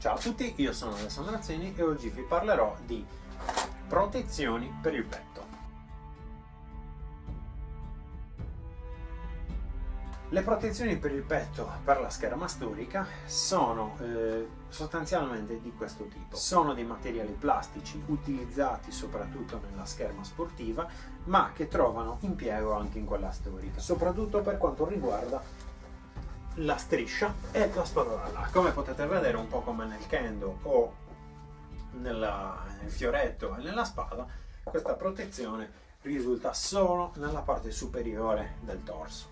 Ciao a tutti, io sono Alessandro Azzini e oggi vi parlerò di protezioni per il petto. Le protezioni per il petto per la scherma storica sono sostanzialmente di questo tipo. Sono dei materiali plastici utilizzati soprattutto nella scherma sportiva, ma che trovano impiego anche in quella storica, soprattutto per quanto riguarda la striscia e la spada da là. Come potete vedere, un po' come nel kendo o nel fioretto e nella spada, questa protezione risulta solo nella parte superiore del torso.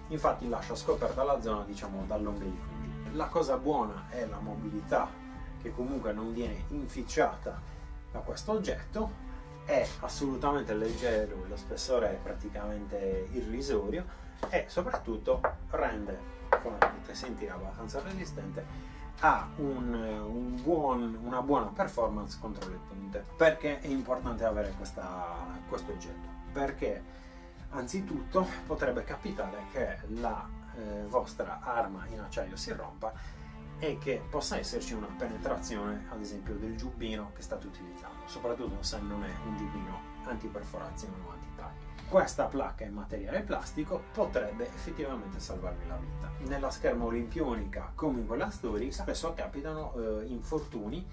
Infatti lascia scoperta la zona, diciamo, dall'ombelico in giù. La cosa buona è la mobilità, che comunque non viene inficiata da questo oggetto, è assolutamente leggero, lo spessore è praticamente irrisorio e soprattutto rende, come potete sentire, abbastanza resistente, ha una buona performance contro le punte. Perché è importante avere questo oggetto? Perché anzitutto potrebbe capitare che la vostra arma in acciaio si rompa e che possa esserci una penetrazione, ad esempio, del giubbino che state utilizzando, soprattutto se non è un giubbino antiperforazione o antitaglio. Questa placca in materiale plastico potrebbe effettivamente salvarvi la vita. Nella scherma olimpionica, come in quella storica, spesso capitano infortuni,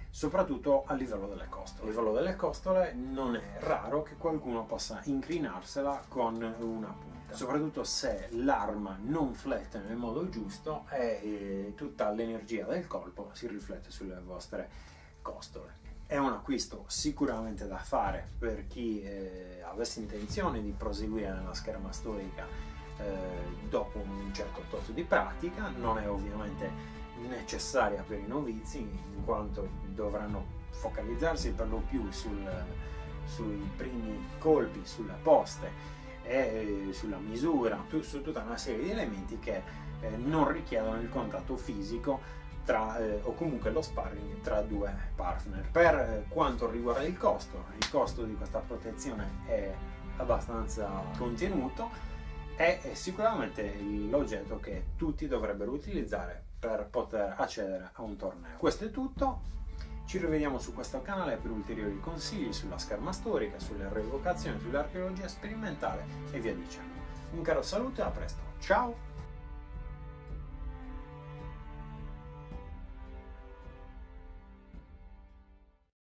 soprattutto a livello delle costole. A livello delle costole non è raro che qualcuno possa inclinarsela con una punta, soprattutto se l'arma non flette nel modo giusto e tutta l'energia del colpo si riflette sulle vostre costole. È un acquisto sicuramente da fare per chi avesse intenzione di proseguire nella scherma storica dopo un certo tot di pratica. Non è ovviamente necessaria per i novizi, in quanto dovranno focalizzarsi per lo più sui primi colpi, sulle poste e sulla misura, su tutta una serie di elementi che non richiedono il contatto fisico o comunque lo sparring tra due partner. Per quanto riguarda il costo di questa protezione è abbastanza contenuto, è sicuramente l'oggetto che tutti dovrebbero utilizzare per poter accedere a un torneo. Questo è tutto, ci rivediamo su questo canale per ulteriori consigli sulla scherma storica, sulle rievocazioni, sull'archeologia sperimentale e via dicendo. Un caro saluto e a presto, ciao!